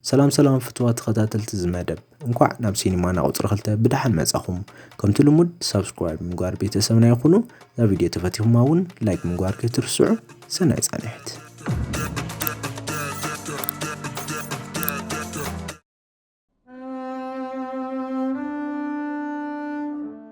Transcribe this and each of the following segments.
سلام فتوات تخطاتلت زمادب انكوع ناب سينما قطر خلته بدحن مصاخم كمت لمود سبسكرايب مغوار بيتسبنا يكونوا لا فيديو تفاتيهم ماون لايك مغوار كترسعوا سنة صانحت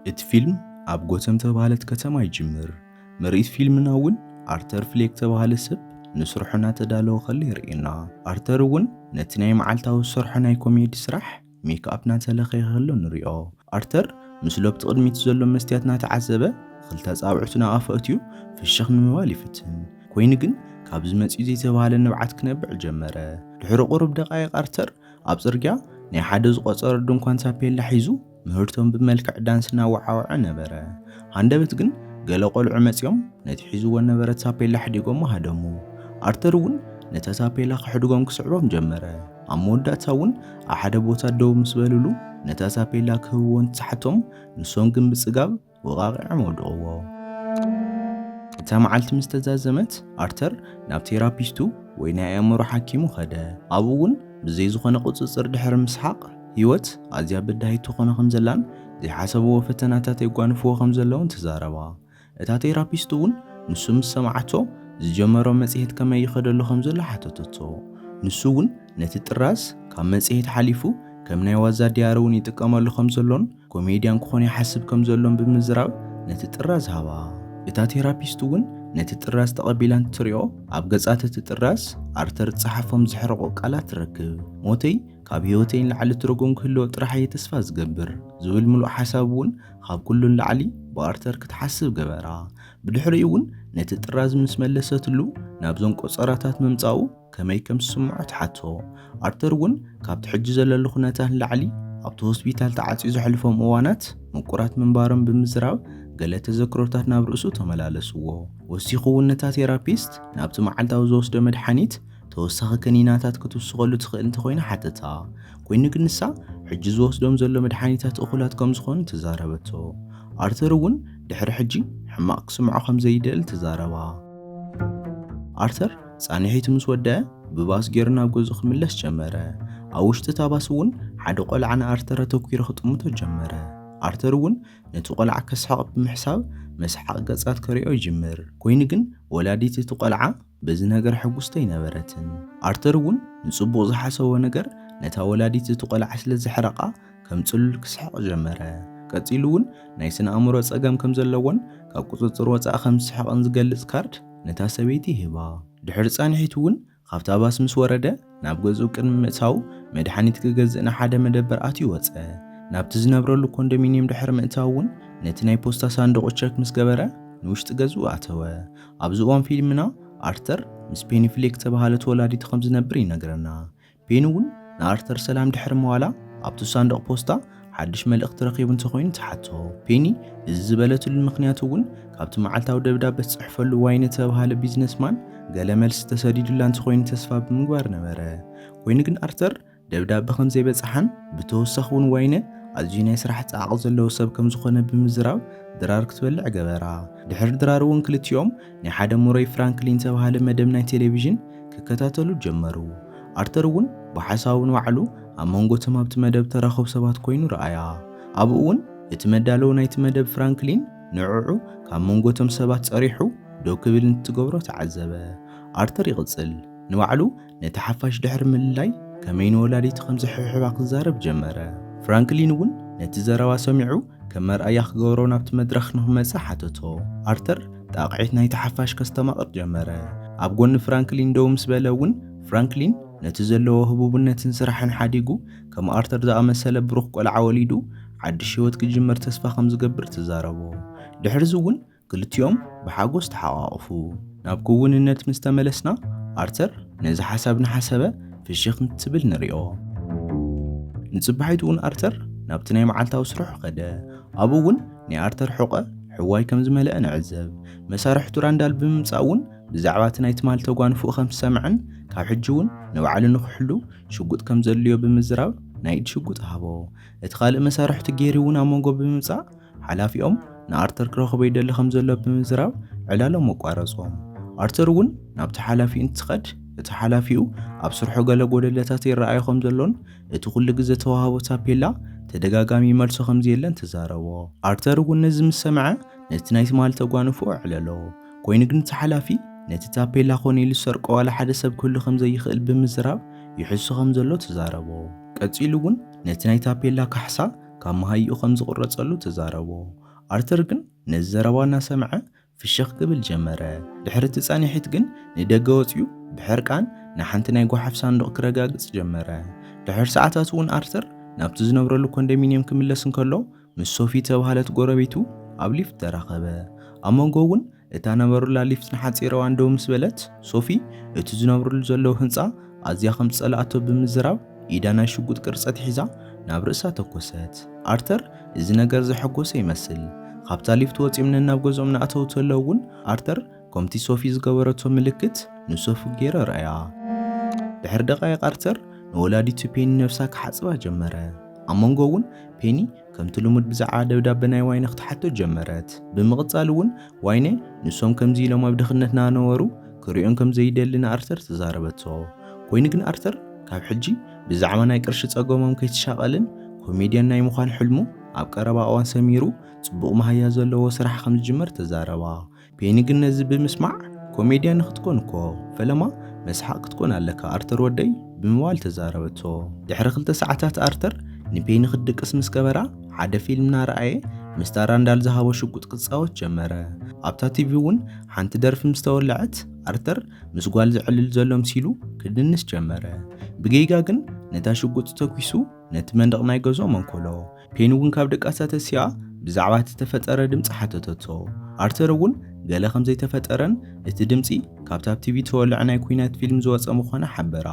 ات فيلم اب غوتم تبالت كتما يجمر مريت فيلم ناون ارتر فليك تبال سب نسرحنا تدالو خلي رئينا ارتر ون نتناي معالتاو سرحنا كوميدي سرح ميك ابنا تلخي خلو نريو ارتر مسلو بتقدميت زلو مستياتنا تعذبه خلتا صابعتنا افاتيو في الشخ موالي فتن كوينغن كابز مصي زي تبال نبعت كنبع جمره دحر قرب دقائق ارتر اب صرغيا ني حد زقصر دنكان سابيل حيزو مهرتهم بملكع دانسنا وعاوع نبره هاندبت غن قالوا قلعوا مصيوم نتحيزو ونبره سابيل حديقوم هادمو ارتر ون نتا سابيل خحدقوم كسعبهم جمره اموداتاون احد بوتا دو مسبللو نتا سابيل كهون تحتهم نسون غن بصقاب وقاقع مودقوا تا معلت مستزازمت ارتر ناب تيرابيستو وينا امرو حكيمو خده ابوون بزي زخونه قصصر دحر مسحق هيوت ازيا بدايتو خونه خمزلان زي حسبو فتناتات يغانفو خمزلون تزاربا اتا تيرابيستون نسوم سمعتو زجمرو مصيحت كما يخدلو خمزل حتتتو نسوون نتطراس كم مصيحت حليفو كم ناي وازا ديارون يتقملو خمزلون كوميديان كون يحسب كمزلون بمزراو نتطراس هوا اتا تيرابيستون نتطراس تقبيلان تريو اب غصات تطراس ارتر صحفهم زحرقو قالات ركب موتي كاب هيوتين لعل ترغون كله طرحي تسفا زغبر زول ملو حسابون خاب كله لعلي بارتر كتحسب جبرا بدحريون نتطراز مسملستلو نابزون قصراتات ممصاو كماي كم سمعت حتو ارترون كاب تحج زلل خنته لعلي ابت هوسبيتال تعصي زحلفهم اوانات منقرات منبارم بمزراو قال تذكرتات ناب رؤسو تملالسو وسيخو نتا ثيرابيست نابت معلتاو زوسد مدحانيت توسخ كنيناتات كتوسخلو تخيل انت خوينا حتتا كوين كنسا حج زوسدوم زلو مدحانيتات اخولات كم زخون تزاربتو ارترون دحر حجي حماق سمعو خمزيدل تزاربا ارتر صانيحيت مسوده بباس غيرنا غوز خملس جمره اوشت تاباسون حد قلعنا ارتر توكير خطمته جمره ارترون نتقلع كسحق بمحساب مسحق قصات كريو يجمر كوينغن ولاديتي تقلع بز ነገር حغستي نبرتن ارترون نصبو زحسو ነገር نتا ولاديتي تقلع سل زحرقا كم صل كسحق جمره قصيلون نايسن امرو صقم كم زلون كاب قصصر وصا خمس حقن زغلص كارد نتا سبيتي هبا دحر صانحيتون خافتا باس مس ورده ناب غزو قن متاو مدحانيت كغزنا حدا مدبر اتي وصه ناب تزنبرلو كوندومينيوم دحر متاون نتناي بوستا صندوق تشك مس غبره نوشت غزو اتوه ابزوان فيلمنا ارتر مس بيني فليك تبهالت ولادي تخمز نبري نغرنا بينون نارتر سلام دحر موالا ابتو صندوق بوستا حدش ملأخت رقيبن تخوين تحتو بيني الزبالة المقنياتون كابت معالتاو دبداب بتصحفلو واين تبهال بيزنس مان قال ملس تسديد لان تخوين تسفى بمغوار نبره وينغن ارتر دبداب بخم زي بصحن بتوسخون واين ازجينا يسرح تعقل زلو سب كم زخونه بمزراو درار كتبلع غبرا دحر درارون كلتيوم ني حدا موراي فرانكلين تبهال مدمنا تلفزيون ككتاتلو جمرو ارترون بحساون وعلو امونغو تمابت مدب تراخب سبات كوينو رأيا ابوون اتمدالو نايت مدب فرانكلين نععو كامونغو تم سبات صريحو دو كبل نتغبرو تعذبه ارتر يغصل نوعلو نتحفاش دحر مللاي كمين ولادي تخمز حباق زارب جمره فرانكلين ون نتزروا سمعو كمر اياخ غورو نابت مدرخ نهم مساحتو ارتر تاقعيت نايت حفاش كستماقر جمره ابغون فرانكلين دومس بلون فرانكلين نتزلو هبوبنتن سرحن حديقو كما ارتر دا مساله بروخ قلع وليدو حدش هوت كجمر تسفا خمز قبر تزاربو دحر زون كلتيوم بحاغوس تحقاقفو نابكون النت مستملسنا ارتر نز حسابنا حسبه في الشيخ نتبل نريو نصبحيتون ارتر نابتناي معالتاو سرح قدا ابوون ني ارتر حقه حواي كم زملأ نعذب مسارح تراندال بمصاون بزعباتنا يتمال تغانفو خمس سمعن كاب حجون نوعل نخحلو شقوط كم زليو بمزراو نايد شقوط هابو اتخال مسارح تغيريون امونغو بمصا حلافيهم نارتر كرخ بيدل خم زلو بمزراو علالو مقارصهم ارترون نابت حلافي انتخد እተሓላፊኡ ኣብ ስርሑ ገለ ጎደለታት ይረኣዩ ከም ዘሎን እቲ ኩሉ ግዜ ተዋሃቦ ታፔላ ተደጋጋሚ መልሶ ከም ዘየለን ተዛረቦ። ኣርተር እውን ነዚ ምስ ሰምዐ ነቲ ናይቲ መዓልቲ ተጓንፎ ኣዕለሎ። ኮይኑ ግን ተሓላፊ ነቲ ታፔላ ኮነ ኢሉ ዝሰርቆ ዋላ ሓደ ሰብ ክህሉ ከም ዘይኽእል ብምዝራብ ይሕሱ ከም ዘሎ ተዛረቦ። ቀፂሉ እውን ነቲ ናይ ታፔላ ካሕሳ ካብ መሃይኡ ከም ዝቁረፀሉ ተዛረቦ። ኣርተር ግን ነዚ ዘረባ እናሰምዐ ፍሽኽ ክብል ጀመረ። ድሕሪ እቲ ጸኒሒት ግን ንደገ ወፂኡ ብሕርቃን ንሓንቲ ናይ ጓሓፍ ሳንዱቕ ክረጋግጽ ጀመረ። ድሕሪ ሰዓታት እውን ኣርተር ናብቲ ዝነብረሉ ኮንዶሚንየም ክምለስ እንከሎ ምስ ሶፊ ተባሃለት ጎረቤቱ ኣብ ሊፍት ተራኸበ። ኣብ መንጎ እውን እታ ነበሩላ ሊፍት ንሓፂረ እዋን ደው ምስ በለት ሶፊ እቲ ዝነብሩሉ ዘለዉ ህንፃ ኣዝያ ከም ዝጸልኣቶ ብምዝራብ ኢዳ ናይ ሽጉጥ ቅርጸት ሒዛ ናብ ርእሳ ተኮሰት። ኣርተር እዚ ነገር ዘሐጎሰ ይመስል። ካብታ ሊፍት ወፂኦም ናብ ገዝኦም እናኣተው ተለዉ እውን ኣርተር ከምቲ ሶፊ ዝገበረቶ ምልክት ንሶፊ ገይረ ረኣያ። ድሕሪ ደቓይቕ ኣርተር ንወላዲቱ ፔኒ ነፍሳ ክሓጽባ ጀመረ። ኣብ መንጎ እውን ፔኒ ከምቲ ልሙድ ብዛዕባ ደብዳቤ ናይ ዋይነ ክትሓቶ ጀመረት። ብምቕጻል እውን ዋይነ ንሶም ከምዚ ኢሎም ኣብ ድኽነት ናነበሩ ክሪኦም ከም ዘይደሊ ንኣርተር ተዛረበቶ። ኮይኑ ግን ኣርተር ካብ ሕጂ ብዛዕባ ናይ ቅርሺ ጸገሞም ከይተሻቐልን ኮሜድያን ናይ ምዃን ሕልሙ ኣብ ቀረባ እዋን ሰሚሩ ጽቡቕ መሃያ ዘለዎ ስራሕ ከም ዝጅመር ተዛረባ። ፔኒ ግን ነዚ ብምስማዕ ኮሜድያን ንኽትኮን እኮ ፈለማ መስሓቅ ክትኮን ኣለካ ኣርተር ወደይ ብምባል ተዛረበቶ። ድሕሪ 2 ሰዓታት ኣርተር ንፔኒ ክድቅስ ምስ ገበራ ሓደ ፊልም እናረኣየ ምስታ ራንዳል ዝሃቦ ሽጉጥ ክጻወት ጀመረ። ኣብታ ቲቪ እውን ሓንቲ ደርፊ ምስ ተወልዐት ኣርተር ምስ ጓል ዝዕልል ዘሎ ምሲሉ ክድንስ ጀመረ። ብጌጋ ግን ነታ ሽጉጥ ተኩሱ ነቲ መንደቕ ናይ ገዝኦም መንኮሎ። ፔኒ እውን ካብ ደቃሳ ተሲኣ ብዛዕባ እቲ ተፈጠረ ድምፂ ሓተተቶ። ኣርተር እውን ገለ ከም ዘይተፈጠረን እቲ ድምፂ ካብታ ቲቪ ተወልዐ ናይ ኩናት ፊልም ዝወፀ ምዃነ ሓበራ።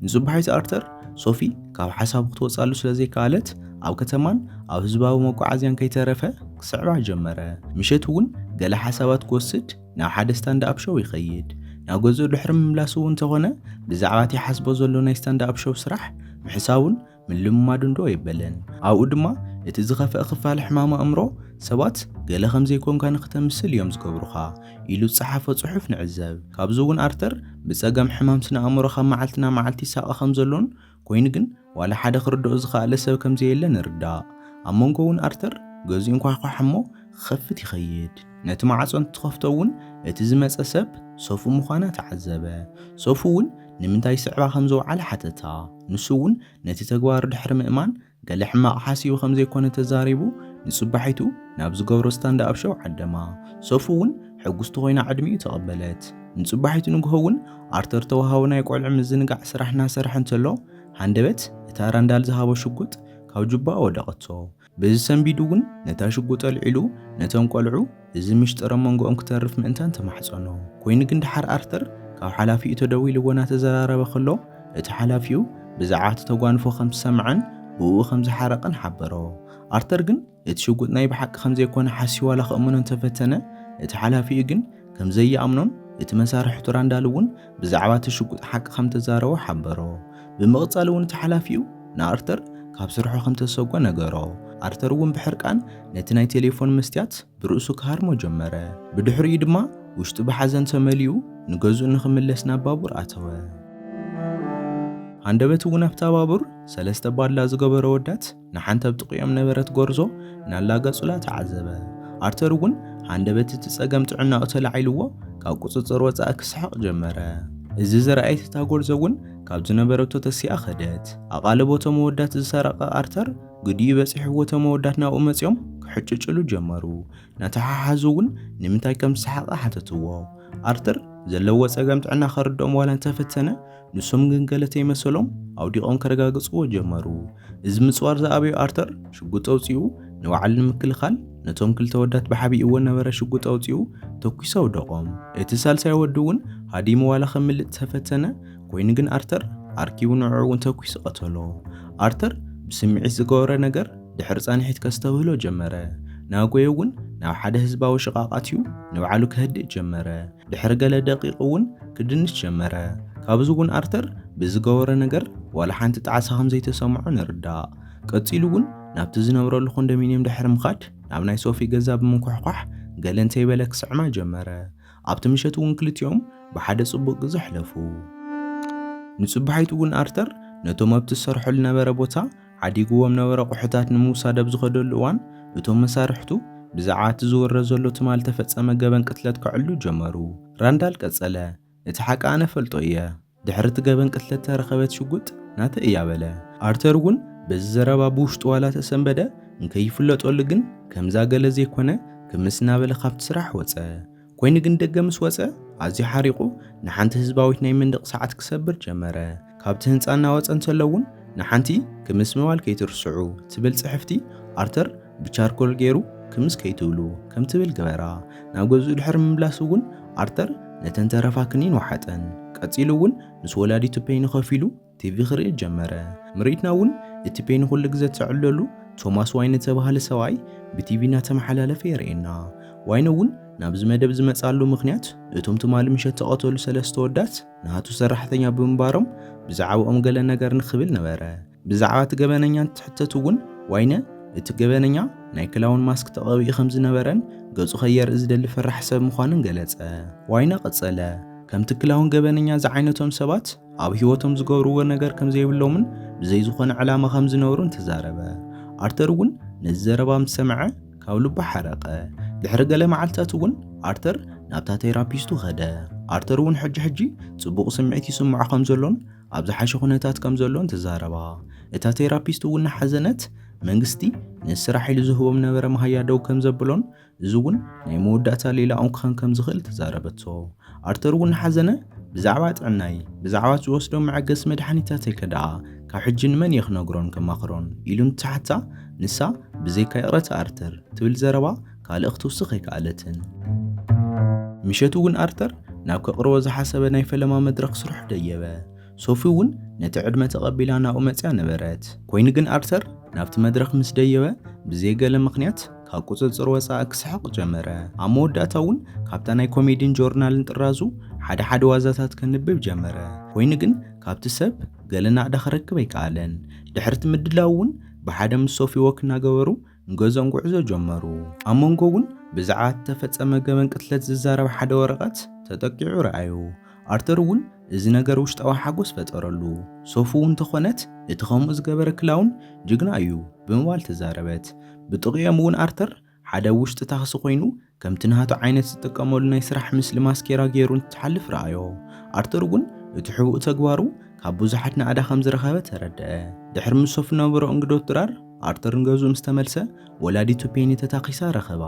ንጽባሒት ኣርተር ሶፊ ካብ ሓሳቡ ክትወፃሉ ስለዘይከኣለት ኣብ ከተማን ኣብ ህዝባዊ መጓዓዝያን ከይተረፈ ክስዕባ ጀመረ። ምሸት እውን ገለ ሓሳባት ክወስድ ናብ ሓደ ስታንዳፕ ሾው ይኸይድ። ናብ ገዝኡ ድሕሪ ምምላሱ እውን እንተኾነ ብዛዕባ እቲ ሓስቦ ዘሎ ናይ ስታንዳፕ ሾው ስራሕ ምሕሳቡን ምልምማዱን ዶ ይበለን። ኣብኡ ድማ እቲ ዝኸፍአ ክፋል ሕማም ኣእምሮ ሰባት ገለ ከም ዘይኮንካ ንኽተምስል እዮም ዝገብሩኻ ኢሉ ዝፀሓፈ ጽሑፍ ንዕዘብ። ካብዚ እውን ኣርተር ብጸገም ሕማም ስነ ኣእምሮ ካብ መዓልቲ ናብ መዓልቲ ይሳቐ ከም ዘሎን ኮይኑ ግን ዋላ ሓደ ክርድኦ ዝኽኣለ ሰብ ከም ዘየለ ንርዳእ። ኣብ መንጎ እውን ኣርተር ገዚኡ እንኳኳሕ እሞ ክኸፍት ይኸይድ። ነቲ ማዕጾ እንትኸፍቶ እውን እቲ ዝመፀ ሰብ ሶፉ ምዃና ተዓዘበ። ሶፉ እውን ንምንታይ ስዕባ ከም ዘውዓለ ሓተታ። ንሱ እውን ነቲ ተግባር ድሕሪ ምእማን ገለ ሕማቕ ሓሲቡ ከም ዘይኮነ ተዛሪቡ ንጽባሒቱ ናብ ዝገብሮ ስታንዳፕ ሾው ዓደማ። ሶፉ እውን ሕጉስቲ ኮይና ዕድሚኡ ተቐበለት። ንጽባሒቱ ንግሆ እውን ኣርተር ተዋሃቦ ናይ ቆልዑ ምዝንጋዕ ስራሕ እናሰርሐ እንተሎ ሃንደበት እታ ራንዳል ዝሃቦ ሽጉጥ ካብ ጁባ ወደቐቶ። በዚ ሰንቢዱ እውን ነታ ሽጉጥ ኣልዒሉ ነቶም ቆልዑ እዚ ምሽጥር መንጎኦም ክተርፍ ምእንታን ተማሕፀኖ። ኮይኑ ግን ድሓር ኣርተር ካብ ሓላፊኡ ተደዊልዎ እናተዘራረበ ከሎ እቲ ሓላፊኡ ብዛዕባ እቲ ተጓንፎ ከም ዝሰምዐን ብኡ ከም ዝሓረቐን ሓበሮ። ኣርተር ግን እቲ ሽጉጥ ናይ ብሓቂ ከም ዘይኮነ ሓሲቡ ዋላ ክእምኖ ተፈተነ። እቲ ሓላፊኡ ግን ከም ዘይኣምኖን እቲ መሳርሒቱ ራንዳል እውን ብዛዕባ እቲ ሽጉጥ ሓቂ ከም ተዛረቦ ሓበሮ። ብምቕጻል እውን እቲ ሓላፊኡ ንኣርተር ካብ ስርሑ ከም ተሰጎ ነገሮ። ኣርተር እውን ብሕርቃን ነቲ ናይ ቴሌፎን መስትያት ብርእሱ ክሃርሞ ጀመረ። ብድሕሪኡ ድማ ውሽጡ ብሓዘን ተመሊኡ ንገዝኡ ንኽምለስ ናብ ባቡር ኣተወ። ሃንደበት እውን ኣብታ ባቡር 3 ባድላ ዝገበረ ወዳት ንሓንቲ ኣብ ጥቂኦም ነበረት ጎርዞ እናላገጹላ ተዓዘበ። ኣርተር እውን ሃንደበት እቲ ጸገም ጥዕናኡ ተላዒልዎ ካብ ቁፅፅር ወፃኢ ክስሕቕ ጀመረ። እዚ ዝረኣየት እታ ጎርዞ እውን ካብ ዝነበረቶ ተሲኣ ኸደት። ኣቓልቦቶ መወዳት ዝሰረቐ ኣርተር ግዲኡ በፂሕዎ እቶም መወዳት ናብኡ መፂኦም ክሕጭጭሉ ጀመሩ። ናተሓሓዙ እውን ንምንታይ ከም ዝሰሓቐ ሓተትዎ። ኣርተር ዘለዎ ጸገም ጥዕና ከርድኦም ዋላ እንተፈተነ ንሶም ግን ገለተ ይመሰሎም ኣውዲቖም ከረጋግጽዎ ጀመሩ። እዚ ምጽዋር ዝኣበዩ ኣርተር ሽጉጥ ኣውፂኡ ንባዕሉ ንምክልኻል ነቶም ክልተ ወዳት ብሓቢእዎ ነበረ ሽጉጥ ኣውፂኡ ተኲሶ ኣውደቖም። እቲ ሳልሳይ ወዲ እውን ሃዲሙ ዋላ ከምልጥ ተፈተነ። ኮይኑ ግን ኣርተር ኣርኪቡ ንዕኡ እውን ተኲሱ ቀተሎ። ኣርተር ብስምዒት ዝገበረ ነገር ድሕሪ ጻኒሒት ከስተውህሎ ጀመረ። ናጎየ እውን ናብ ሓደ ህዝባዊ ሽቓቓት እዩ ንባዕሉ ክህድእ ጀመረ። ድሕሪ ገለ ደቂቕ እውን ክድንስ ጀመረ። ካብዚ እውን ኣርተር ብዝገበረ ነገር ዋላ ሓንቲ ጣዓሳ ከም ዘይተሰምዖ ንርዳእ። ቀፂሉ እውን ናብቲ ዝነብረሉ ኮንዶሚንየም ድሕሪ ምኻድ ናብ ናይ ሶፊ ገዛ ብምንኳሕኳሕ ገለ እንተይበለ ክስዕማ ጀመረ። ኣብቲ ምሸት እውን ክልቲኦም ብሓደ ጽቡቕ ግዜ ኣሕለፉ። ንጽባሕይቱ እውን ኣርተር ነቶም ኣብቲ ዝሰርሑሉ ነበረ ቦታ ዓዲግዎም ነበረ ቑሑታት ንምውሳድ ኣብ ዝኸደሉ እዋን እቶም መሳርሕቱ ብዛዕባ እቲ ዝወረድ ዘሎ ትማል ተፈጸመ ገበን ቅትለት ክዕሉ ጀመሩ። ራንዳል ቀጸለ፣ እቲ ሓቂ ኣነ ፈልጦ እየ፣ ድሕሪ እቲ ገበን ቅትለት ተረኸበት ሽጉጥ ናተ እያ በለ። ኣርተር እውን በዚ ዘረባ ብውሽጡ ዋላ ተሰንበደ እንከይፍለጠሉ ግን ከምዛ ገለ ዘይኮነ ክምስ እናበለ ካብቲ ስራሕ ወፀ። ኮይኑ ግን ደገ ምስ ወፀ ኣዝዩ ሓሪቑ ንሓንቲ ህዝባዊት ናይ መንደቕ ሰዓት ክሰብር ጀመረ። ካብቲ ህንፃ እናወፀ እንተሎ እውን ንሓንቲ ክምስ ምባል ከይትርስዑ ትብል ፅሕፍቲ ኣርተር ብቻርኮል ገይሩ ክምስ ከይትብሉ ከም ትብል ገበራ። ናብ ገዝኡ ድሕሪ ምምላስ እውን ኣርተር ነተን ተረፋ ክኒን ወሓጠን። ቀፂሉ እውን ምስ ወላዲቱ ፔኒ ኮፍ ኢሉ ቲቪ ክርኢ ጀመረ። ምርኢትና እውን እቲ ፔኒ ኩሉ ግዜ ትዕለሉ ቶማስ ዋይነ ተባሃለ ሰብኣይ ብቲቪ እናተመሓላለፈ የርእየና። ዋይነ እውን ናብዚ መደብ ዝመጻሉ ምኽንያት እቶም ትማሊ ምሸት ተቐተሉ 3 ወዳት ናቱ ሰራሕተኛ ብምንባሮም ብዛዕባኦም ገለ ነገር ንኽብል ነበረ። ብዛዕባ እቲ ገበነኛ ትሕተት እውን ዋይነ እቲ ገበነኛ ናይ ክላውን ማስክ ተቐቢኡ ከም ዝነበረን ገጹ ኸየርኢ ዝደሊ ፈራሕ ሰብ ምዃኑን ገለጸ። ዋይነ ቀጸለ፣ ከምቲ ክላውን ገበነኛ ዝዓይነቶም ሰባት ኣብ ህይወቶም ዝገብርዎ ነገር ከም ዘይብሎምን ብዘይ ዝኾነ ዕላማ ከም ዝነበሩን ተዛረበ። ኣርተር እውን ነዚ ዘረባ ምስ ሰምዐ ካብ ልቡ ሓረቐ። ድሕሪ ገለ መዓልትታት እውን ኣርተር ናብታ ቴራፒስቱ ኸደ። ኣርተር እውን ሕጂ ጽቡቕ ስምዒት ይስምዖ ከም ዘሎን ኣብ ዝሓሸ ኩነታት ከም ዘሎን ተዛረባ። እታ ቴራፒስት እውን ሓዘነት መንግስቲ ንስራሕ ኢሉ ዝህቦም ነበረ መሃያ ደው ከም ዘብሎን እዚ እውን ናይ መወዳእታ ሌላ ክኾን ከም ዝኽእል ተዛረበቶ። ኣርተር እውን ሓዘነ ብዛዕባ ጥዕናይ ብዛዕባ ዝወስዶም መዐገስ መድሓኒታት ከደኣ ካብ ሕጂ ንመን እየ ክነግሮን ከማኽሮን ኢሉ እንትሓታ ንሳ ብዘይካ ይቕረት ኣርተር ትብል ዘረባ ካልእ ክትውስኽ ኣይከኣለትን። ምሸቱ እውን ኣርተር ናብ ከቕርቦ ዝሓሰበ ናይ ፈለማ መድረኽ ስራሕ ደየበ። ሶፊ እውን ነቲ ዕድመ ተቐቢላ ናብኡ መፅያ ነበረት። ኮይኑ ግን ኣርተር ናብቲ መድረኽ ምስ ደየበ ብዘይገለ ምኽንያት ካብ ቁፅፅር ወፃኢ ክስሕቕ ጀመረ። ኣብ መወዳእታ እውን ካብታ ናይ ኮሜዲን ጆርናልን ጥራዙ ሓደ ዋዛታት ከንብብ ጀመረ። ኮይኑ ግን ካብቲ ሰብ ገለ ናዕዳ ክረክብ ኣይከኣለን። ድሕርቲ ምድላው እውን ብሓደ ምስ ሶፊ ወክ እናገበሩ ንገዝኦም ጉዕዞ ጀመሩ። ኣብ መንጎ እውን ብዛዕባ ተፈጸመ ገበን ቅትለት ዝዛረብ ሓደ ወረቐት ተጠቂዑ ረኣዩ። ኣርተር እውን እዚ ነገር ውሽጣዊ ሓጎስ ፈጠረሉ። ሶፊ እውን ተኾነት እቲ ከምኡ ዝገበረ ክላውን ጅግና እዩ ብምባል ተዛረበት። ብጥቕኦም እውን ኣርተር ሓደ ውሽጢ ታክሲ ኮይኑ ከምቲ ናቱ ዓይነት ዝጥቀመሉ ናይ ስራሕ ምስሊ ማስኬራ ገይሩ እንትሓልፍ ረኣዮ። ኣርተር እውን እቲ ሕቡእ ተግባሩ ካብ ብዙሓት ናዕዳ ከም ዝረኸበ ተረድአ። ድሕሪ ምስ ሶፊ ነበሮ እንግዶት ድራር ኣርተር ንገዝኡ ምስ ተመልሰ ወላዲቱ ፔኒ ተታኺሳ ረኸባ።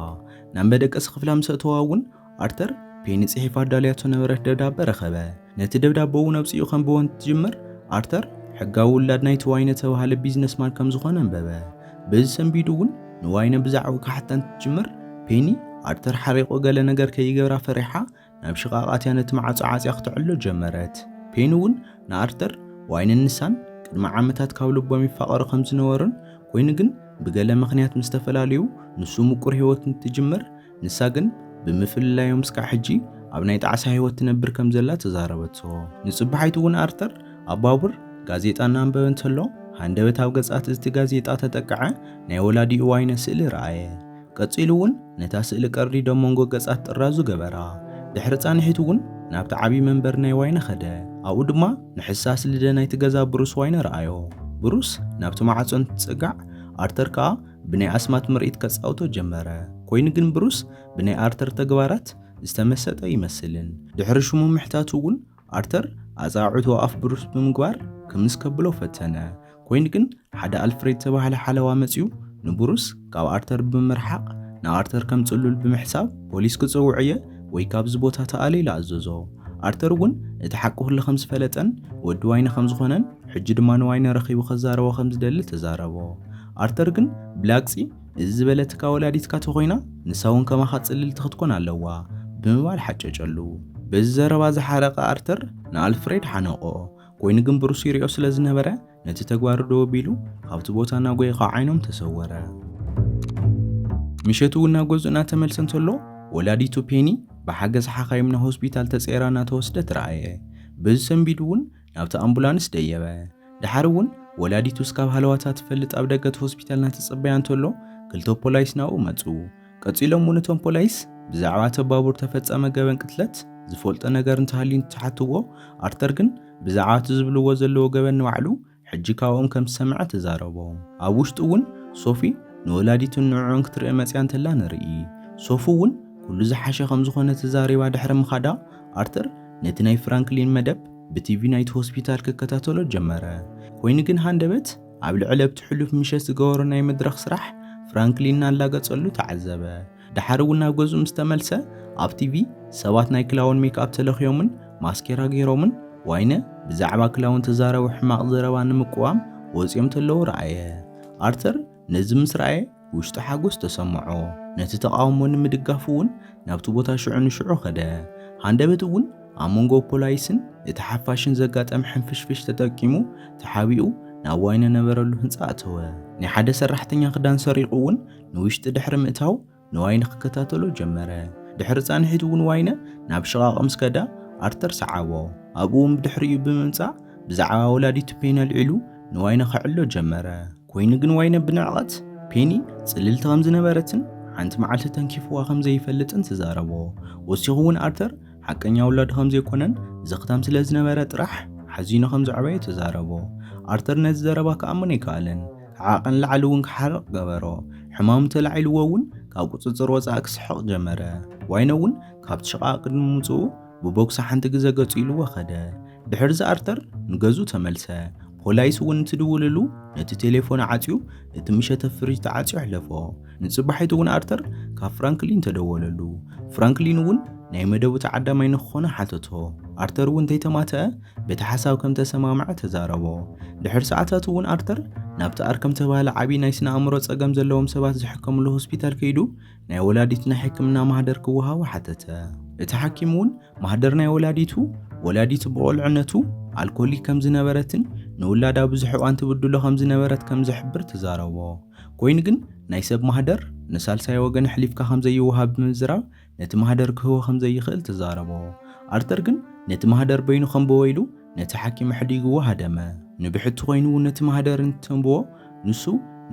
ናብ መደቀሲ ክፍላ ምስ ኣተዋ እውን ኣርተር ፔኒ ጽሒፋ ዳልያቶ ነበረት ደብዳቤ ረኸበ። ነቲ ደብዳቤ እውን ኣውፂኡ ከንብቦ እንትጅምር ኣርተር ሕጋዊ ውላድ ናይቲ ዋይነ ተባሃለ ቢዝነስማን ከም ዝኾነ አንበበ። በዚ ሰንቢዱ እውን ንዋይነ ብዛዕባ ካሕታ እንትጅምር ፔኒ ኣርተር ሓሪቆ ገለ ነገር ከይገብራ ፈሪሓ ናብ ሽቓቓትያ ነቲ ማዕጾ ዓጽያ ክትዕሎ ጀመረት። ፔኒ እውን ንኣርተር ዋይነን ንሳን ቅድሚ ዓመታት ካብ ልቦም ይፋቐሩ ከም ዝነበሩን ኮይኑ ግን ብገለ ምኽንያት ምስ ተፈላለዩ ንሱ ምቁር ህይወት እንትጅምር ንሳ ግን ብምፍልላዮም እስካዕ ሕጂ ኣብ ናይ ጣዕሳ ህይወት ትነብር ከም ዘላ ተዛረበቶ። ንጽባሕይቱ እውን ኣርተር ኣብ ባቡር ጋዜጣ እናንበበ እንተሎ ሃንደበት ኣብ ገጻት እቲ ጋዜጣ ተጠቅዐ ናይ ወላዲኡ ዋይነ ስእሊ ረኣየ። ቀፂሉ እውን ነታ ስእሊ ቀሪዶ መንጎ ገጻት ጥራዙ ገበራ። ድሕሪ ጻንሒቱ እውን ናብቲ ዓብዪ መንበር ናይ ዋይነ ኸደ። ኣብኡ ድማ ንሕሳስ ልደ ናይቲ ገዛ ብሩስ ዋይነ ረኣዮ። ብሩስ ናብቲ ማዕጾ እንትጽጋዕ ኣርተር ከዓ ብናይ ኣስማት ምርኢት ከጻውቶ ጀመረ። ኮይኑ ግን ብሩስ ብናይ ኣርተር ተግባራት ዝተመሰጠ ይመስልን። ድሕሪ ሽሙ ምሕታቱ እውን ኣርተር ኣጻውዕቱ ኣፍ ብሩስ ብምግባር ክምስ ከብሎ ፈተነ። ኮይኑ ግን ሓደ ኣልፍሬድ ተባሃለ ሓለዋ መጺኡ ንብሩስ ካብ ኣርተር ብምርሓቕ ንኣርተር ከም ጽሉል ብምሕሳብ ፖሊስ ክጽውዕ እየ ወይ ካብዚ ቦታ ተኣለ ኢሉ ኣዘዞ። ኣርተር እውን እቲ ሓቂ ኩሉ ከም ዝፈለጠን ወዲ ዋይነ ከም ዝኾነን ሕጂ ድማ ንዋይነ ረኺቡ ከዛረቦ ከም ዝደሊ ተዛረቦ። ኣርተር ግን ብላግፂ እዚ ዝበለትካ ወላዲትካ ተኾይና ንሳውን ከማኻ ጽልልቲ ክትኮን ኣለዋ ብምባል ሓጨጨሉ። በዚ ዘረባ ዝሓረቐ ኣርተር ንኣልፍሬድ ሓነቆ። ኮይኑ ግን ብሩስ ይሪኦ ስለ ዝነበረ ነቲ ተግባሩ ደው ኣቢሉ ካብቲ ቦታ እናጎየ ካብ ዓይኖም ተሰወረ። ምሸቱ እውን ናብ ገዝኡ እናተመልሰ እንተሎ ወላዲቱ ፔኒ ብሓገዝ ሓኻይም ናብ ሆስፒታል ተፀይራ እናተወስደት ረኣየ። በዚ ሰንቢዱ እውን ናብቲ ኣምቡላንስ ደየበ። ድሓር እውን ወላዲቱ እስካብ ሃለዋታ ትፈልጥ ኣብ ደገት ሆስፒታል እናተጸበያ እንተሎ ክልተ ፖላይስ ናብኡ መፁ። ቀፂሎም እውን እቶም ፖላይስ ብዛዕባ ተባቡር ተፈጸመ ገበን ቅትለት ዝፈልጦ ነገር እንተሃልዩ እንትሓትዎ ኣርተር ግን ብዛዓት ዝብልዎ ዘለዎ ገበን ንባዕሉ ሕጂ ካብኦም ከም ሰምዐ ተዛረቦ ኣብ ውሽጡ እውን ሶፊ ንወላዲቱን ንዕዑን ክትርኢ መፅያ እንተላ ንርኢ ሶፊ እውን ኩሉ ዝሓሸ ከም ዝኾነ ተዛሪባ ድሕሪ ምኻዳ ኣርተር ነቲ ናይ ፍራንክሊን መደብ ብቲቪ ናይቲ ሆስፒታል ክከታተሎ ጀመረ ኮይኑ ግን ሃንደበት ኣብ ልዕሊ ኣብቲ ሕሉፍ ምሸት ዝገበሮ ናይ መድረኽ ስራሕ ፍራንክሊን እናላገጸሉ ተዓዘበ ድሓር እውን ናብ ገዝኡ ምስ ተመልሰ ኣብ ቲቪ ሰባት ናይ ክላውን ሜክኣፕ ተለኺዮምን ማስኬራ ገይሮምን ዋይነ ብዛዕባ ክላውን ተዛረቡ ሕማቕ ዘረባ ንምቁዋም ወፂኦም ተለዉ ረኣየ ኣርተር ነዚ ምስ ረኣየ ውሽጡ ሓጎስ ተሰምዖ ነቲ ተቃውሞ ንምድጋፍ እውን ናብቲ ቦታ ሽዑ ንሽዑ ኸደ ሃንደበት እውን ኣብ መንጎ ፖላይስን እቲ ሓፋሽን ዘጋጠመ ሕንፍሽፍሽ ተጠቂሙ ተሓቢኡ ናብ ዋይነ ነበረሉ ህንፃ ኣተወ ናይ ሓደ ሰራሕተኛ ክዳን ሰሪቑ እውን ንውሽጢ ድሕሪ ምእታው ንዋይነ ክከታተሎ ጀመረ ድሕሪ ጻንሒት እውን ዋይነ ናብ ሽቓቕ ምስ ከዳ ኣርተር ሰዓቦ ኣብኡ ብድሕሪኡ ብምምጻእ ብዛዕባ ወላዲቱ ፔኒ ኣልዒሉ ንዋይነ ክዕሎ ጀመረ ኮይኑ ግን ዋይነ ብንዕቐት ፔኒ ጽልልቲ ከም ዝነበረትን ሓንቲ መዓልቲ ተንኪፍዋ ከም ዘይፈልጥን ተዛረቦ ወሲኹ እውን ኣርተር ሓቀኛ ውላድ ከም ዘይኮነን ዝኽታም ስለ ዝነበረ ጥራሕ ሓዚኑ ከም ዝዕበየ ተዛረቦ ኣርተር ነዚ ዘረባ ከኣምን ኣይከኣለን ከዓቐን ላዕሊ እውን ክሓርቕ ገበሮ ሕማሙ ተላዒልዎ እውን ካብ ቁፅፅር ወፃኢ ክስሕቕ ጀመረ ዋይነ እውን ካብቲ ሽቓቕ ቅድሚ ምምፅኡ ብቦክሲ ሓንቲ ግዜ ገጹ ኢልዎ ኸደ ድሕሪ ዚ ኣርተር ንገዙ ተመልሰ ፖላይስ እውን እንትድውልሉ ነቲ ቴሌፎን ዓፅዩ እቲ ምሸተ ፍሪጅ ተዓፅዩ ኣሕለፎ ንጽባሒቱ እውን ኣርተር ካብ ፍራንክሊን ተደወለሉ ፍራንክሊን እውን ናይ መደቡ ተዓዳማይ ንኽኾነ ሓተቶ ኣርተር እውን እንተይተማትአ በቲ ሓሳብ ከም ተሰማምዐ ተዛረቦ ድሕሪ ሰዓታት እውን ኣርተር ናብቲ ኣርከም ተባሃለ ዓብዪ ናይ ስነ ኣእምሮ ፀገም ዘለዎም ሰባት ዝሕከምሉ ሆስፒታል ከይዱ ናይ ወላዲት ናይ ሕክምና ማህደር ክወሃቦ ሓተተ እቲ ሓኪም እውን ማህደር ናይ ወላዲቱ ብቆልዕነቱ ኣልኮሊክ ከም ዝነበረትን ንውላዳ ብዙሕ እዋን ትብድሎ ከም ዝነበረት ከም ዝሕብር ተዛረቦ ኮይኑ ግን ናይ ሰብ ማህደር ንሳልሳይ ወገን ሕሊፍካ ከም ዘይወሃብ ብምዝራብ ነቲ ማህደር ክህቦ ከም ዘይኽእል ተዛረቦ ኣርተር ግን ነቲ ማህደር በይኑ ከም በወይሉ ነቲ ሓኪም ሕዲግዎ ሃደመ ንብሕቲ ኮይኑ ነቲ ማህደር እንትንብዎ ንሱ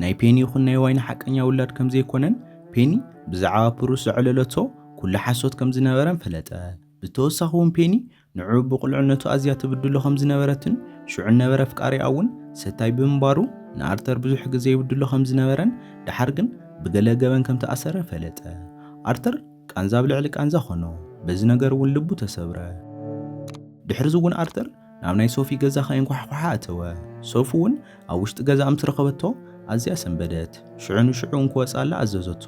ናይ ፔኒ ይኹን ናይ ዋይነ ሓቀኛ ውላድ ከም ዘይኮነን ፔኒ ብዛዕባ ፕሩስ ዘዕለለቶ ኩሉ ሓሶት ከም ዝነበረን ፈለጠ ብተወሳኺ እውን ፔኒ ንዑ ብቁልዕነቱ ኣዝያ ትብድሎ ከም ዝነበረትን ሽዑ ነበረ ፍቃሪኣ እውን ሰታይ ብምንባሩ ንኣርተር ብዙሕ ግዜ ይብድሎ ከም ዝነበረን ድሓር ግን ብገለ ገበን ከም ተኣሰረ ፈለጠ ኣርተር ቃንዛ ብልዕሊ ቃንዛ ኾኖ በዚ ነገር እውን ልቡ ተሰብረ ድሕሪ እውን ኣርተር ናብ ናይ ሶፊ ገዛ ከይንኳሕኳሓ ኣተወ ሶፊ እውን ኣብ ውሽጢ ገዛ ምስ ረኸበቶ ኣዝያ ሰንበደት ሽዑ ንሽዑ እንክወፃላ ኣዘዘቶ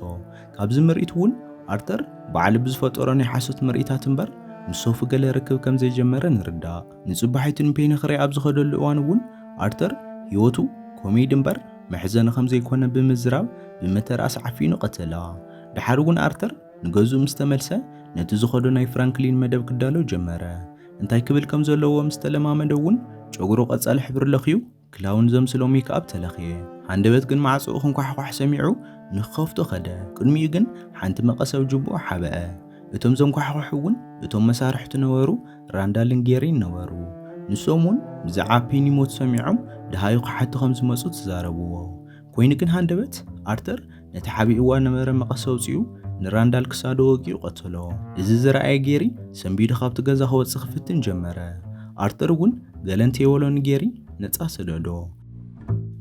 ካብዚ ምርኢት እውን ኣርተር በዓል ብዝፈጠሮ ናይ ሓሶት ምርኢታት እምበር ምስ ሶፊ ገለ ርክብ ከም ዘይጀመረ ንርዳእ ንጽባሒቱን ፔኒ ክሪኣ ኣብ ዝኸደሉ እዋን እውን ኣርተር ህይወቱ ኮሜዲ እምበር መሕዘኒ ከም ዘይኮነ ብምዝራብ ብመተርኣስ ዓፊኑ ቀተላ ድሓር እውን ኣርተር ንገዝኡ ምስ ተመልሰ ነቲ ዝኸዶ ናይ ፍራንክሊን መደብ ክዳሎ ጀመረ እንታይ ክብል ከም ዘለዎ ምስ ተለማመደ እውን ጨጉሩ ቀጻሊ ሕብሪ ለኽዩ ክላውን ዘምስሎ ሜክኣፕ ተለኽየ ሃንደበት ግን ማዕፅኡ ክንኳሕኳሕ ሰሚዑ ንኸፍቶ ኸደ ቅድሚኡ ግን ሓንቲ መቐሰብ ጅቡእ ሓበአ እቶም ዘንኳሕኳሕ እውን እቶም መሳርሕቲ ነበሩ ራንዳልን ጌሪን ነበሩ ንሶም እውን ብዛዕባ ፔኒ ሞት ሰሚዖም ድሃዩ ክሓቲ ከም ዝመፁ ተዛረብዎ ኮይኑ ግን ሃንደበት ኣርተር ነቲ ሓቢእዋ ነበረ መቐሰ ውፅኡ ንራንዳል ክሳዶ ወጊኡ ቀተሎ እዚ ዝረኣየ ጌሪ ሰንቢዱ ካብቲ ገዛ ክወፅእ ክፍትን ጀመረ ኣርተር እውን ገለንቲ የበሎ ንጌሪ ነፃ ሰደዶ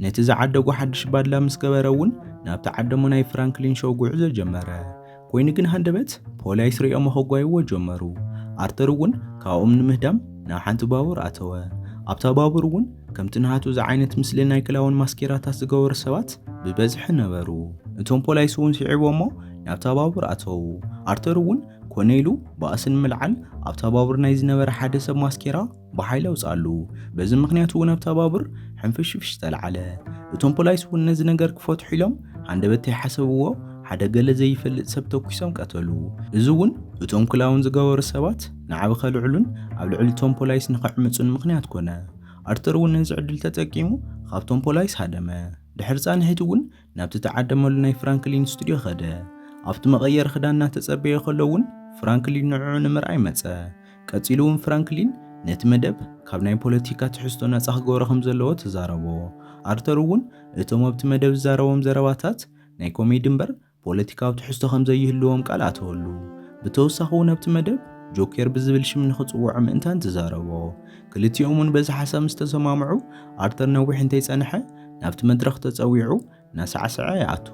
ነቲ ዝዓደጉ ሓድሽ ባድላ ምስ ገበረ እውን ናብቲ ዓደሞ ናይ ፍራንክሊን ሾው ጉዕዞ ጀመረ ኮይኑ ግን ሃንደበት ፖላይስ ሪኦም ከጓይዎ ጀመሩ ኣርተር እውን ካብኦም ንምህዳም ናብ ሓንቲ ባቡር ኣተወ ኣብታ ባቡር እውን ከምቲ ንሃቱ ዝዓይነት ምስሊ ናይ ክላውን ማስኬራታት ዝገበሩ ሰባት ብበዝሒ ነበሩ እቶም ፖላይስ እውን ሲዒቦሞ ናብታ ባቡር ኣተው ኣርተር እውን ኮነይሉ ባእስን ምልዓል ኣብታ ባቡር ናይ ዝነበረ ሓደ ሰብ ማስኬራ ብሓይለ ውፃሉ በዚ ምክንያት እውን ኣብታ ባቡር ሕንፍሽፍሽ ተልዓለ እቶም ፖላይስ እውን ነዚ ነገር ክፈትሑ ኢሎም ሃንደበት ይሓሰብዎ ሓደ ገለ ዘይፈልጥ ሰብ ተኩሶም ቀተሉ እዚ እውን እቶም ክላውን ዝገበሩ ሰባት ንዓብ ከልዕሉን ኣብ ልዕሊ እቶም ፖላይስ ንኽዕምፁን ምክንያት ኮነ ኣርተር እውን ነዚ ዕድል ተጠቂሙ ካብቶም ፖላይስ ሃደመ ድሕሪ ጻንሒት እውን ናብቲ ተዓደመሉ ናይ ፍራንክሊን ስቱድዮ ኸደ ኣብቲ መቐየር ክዳን እናተጸበየ ከሎ እውን ፍራንክሊን ንዕዑ ንምርኣይ መጸ ቀፂሉ እውን ፍራንክሊን ነቲ መደብ ካብ ናይ ፖለቲካ ትሕዝቶ ነፃ ክገብሮ ከም ዘለዎ ተዛረቦ ኣርተር እውን እቶም ኣብቲ መደብ ዝዛረቦም ዘረባታት ናይ ኮሜዲ እምበር ፖለቲካዊ ትሕዝቶ ከም ዘይህልዎም ቃል ኣተወሉ ብተወሳኺ እውን ኣብቲ መደብ ጆከር ብዝብል ሽም ንኽጽውዕ ምእንታን ተዛረቦ ክልቲኦምን በዚ ሓሳብ ምስ ተሰማምዑ ኣርተር ነዊሕ እንተይጸንሐ ናብቲ መድረኽ ተጸዊዑ ናሳዕስዐ ይኣቱ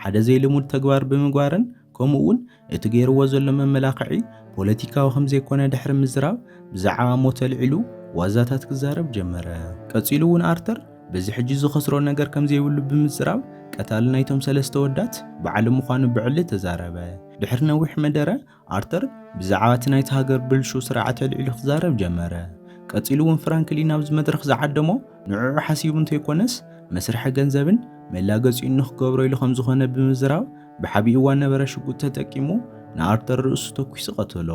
ሓደ ዘይልሙድ ተግባር ብምግባርን ከምኡውን እቲ ገይርዎ ዘሎ መመላኽዒ ፖለቲካዊ ከም ዘይኮነ ድሕሪ ምዝራብ ብዛዕባ ሞት ኣልዒሉ ዋዛታት ክዛረብ ጀመረ ቀጺሉ እውን ኣርተር በዚ ሕጂ ዝኸስሮ ነገር ከም ዘይብሉ ብምዝራብ ቀታሊ ናይቶም ሰለስተ ወዳት በዓል ምዃኑ ብዕሊ ተዛረበ ድሕሪ ነዊሕ መደረ ኣርተር ብዛዕባ እቲ ናይቲ ሃገር ብልሹ ስርዓት ኣልዒሉ ክዛረብ ጀመረ ቀጺሉ እውን ፍራንክሊን ኣብዚ መድረኽ ዝዓደሞ ንዕዑ ሓሲቡ እንተይኮነስ መስርሒ ገንዘብን መላገጺኡ ንኽገብሮ ኢሉ ከም ዝኾነ ብምዝራብ ብሓቢኡ እዋን ነበረ ሽጉጥ ተጠቂሙ ንኣርተር ርእሱ ተኲሱ ቀተሎ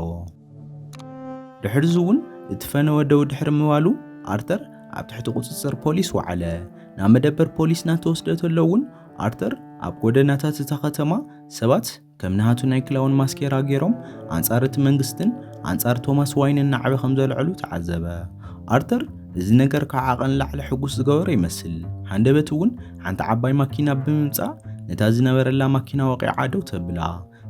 ድሕሪ እውን እቲ ፈነወ ደው ድሕሪ ምባሉ ኣርተር ኣብ ትሕቲ ቁፅፅር ፖሊስ ወዓለ ናብ መደበር ፖሊስ እናተወስደተሎ እውን ኣርተር ኣብ ጎደናታት እታ ከተማ ሰባት ከም ንሃቱ ናይ ክላውን ማስኬራ ገይሮም ኣንጻር እቲ መንግስትን ኣንጻር ቶማስ ዋይንን ናዕበ ከም ዘልዕሉ ተዓዘበ ኣርተር እዚ ነገር ካብ ዓቐን ላዕሊ ሕጉስ ዝገበረ ይመስል ሓንደበት እውን ሓንቲ ዓባይ ማኪና ብምምጻእ ነታ ዝነበረላ ማኪና ወቂዓ ደው ተብላ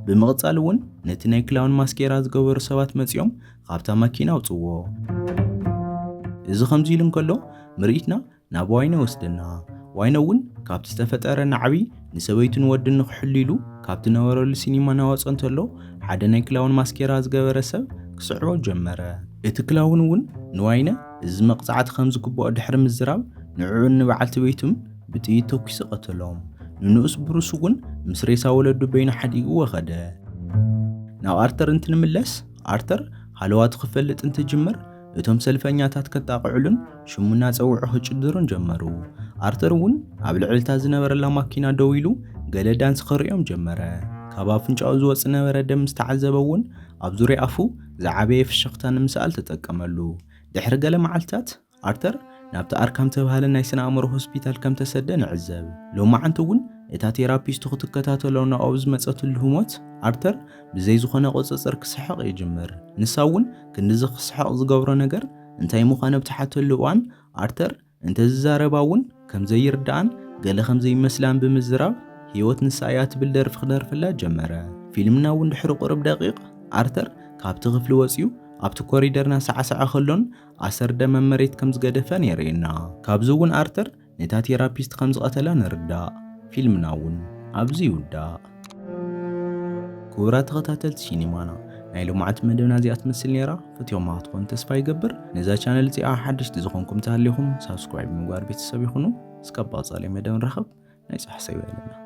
ብምቕጻል እውን ነቲ ናይ ክላውን ማስኬራ ዝገበሩ ሰባት መጺኦም ካብታ ማኪና አውጽዎ እዚ ከምዚ ኢሉ እንከሎ ምርኢትና ናብ ዋይነ ወስደና ዋይነ እውን ካብቲ ዝተፈጠረ ናዕቢ ንሰበይቱን ወድን ንኽሕሊሉ ካብቲ ነበረሉ ሲኒማ ናወፀ እንተሎ ሓደ ናይ ክላውን ማስኬራ ዝገበረ ሰብ ክስዕቦ ጀመረ እቲ ክላውን እውን ንዋይነ እዚ መቕጻዕቲ ከም ዝግብኦ ድሕሪ ምዝራብ ንዕዑን ንበዓልቲ ቤቱም ብጥይት ተኲሱ ቀተሎም ንንኡስ ብሩስ እውን ምስ ሬሳ ወለዱ በይኑ ሓዲጉ ወኸደ ናብ ኣርተር እንትንምለስ ኣርተር ሃለዋት ክፈልጥ እንትጅምር እቶም ሰልፈኛታት ከጣቕዕሉን ሽሙና ፀውዑ ክጭድሩን ጀመሩ ኣርተር እውን ኣብ ልዕልታ ዝነበረላ ማኪና ደው ኢሉ ገለ ዳንስ ክሪኦም ጀመረ ካብ ኣፍንጫኡ ዝወጽእ ነበረ ደም ዝተዓዘበ እውን ኣብ ዙርያ ኣፉ ዝዓበየ ፍሽኽታ ንምስኣል ተጠቀመሉ ድሕሪ ገለ መዓልትታት ኣርተር ናብቲ ኣርካም ተባሃለ ናይ ስነ ኣእምሮ ሆስፒታል ከም ተሰደ ንዕዘብ ሎማዓንቲ እውን እታ ቴራፒስቱ ክትከታተሎ ናብኡ ዝመጸትሉ ህሞት ኣርተር ብዘይ ዝኾነ ቁፅፅር ክስሕቕ ይጅምር ንሳ እውን ክንዲ ዝኽስሕቕ ዝገብሮ ነገር እንታይ ምዃነ ብትሓተሉ እዋን ኣርተር እንተዝዛረባ እውን ከም ዘይርዳእን ገለ ከም ዘይመስላን ብምዝራብ ህይወት ንሳ እያ ትብል ደርፊ ክደርፍላ ጀመረ ፊልምና እውን ድሕሪ ቁርብ ደቂቕ ኣርተር ካብቲ ክፍሊ ወፂኡ ኣብቲ ኮሪደርና ሳዕሳዕ ከሎን ኣሰር ደመ መሬት ከም ዝገደፈን የርእየና ካብዚ እውን ኣርተር ነታ ቴራፒስት ከም ዝቐተላ ንርዳእ ፊልምና እውን ኣብዚ ይውዳእ ክቡራት ተኸታተልቲ ሲኒማና ናይ ሎማዓት መደብና እዚኣ ትመስል ነይራ ፈትዮም ክትኮኑ ተስፋ ይገብር ነዛ ቻነል እዚኣ ሓደሽቲ ዝኾንኩም ተሃሊኹም ሳብስክራይብ ምግባር ቤተሰብ ይኹኑ እስካብ ቀጻሊ መደብ ንረኸብ ናይ ፀሓሰ ይበለና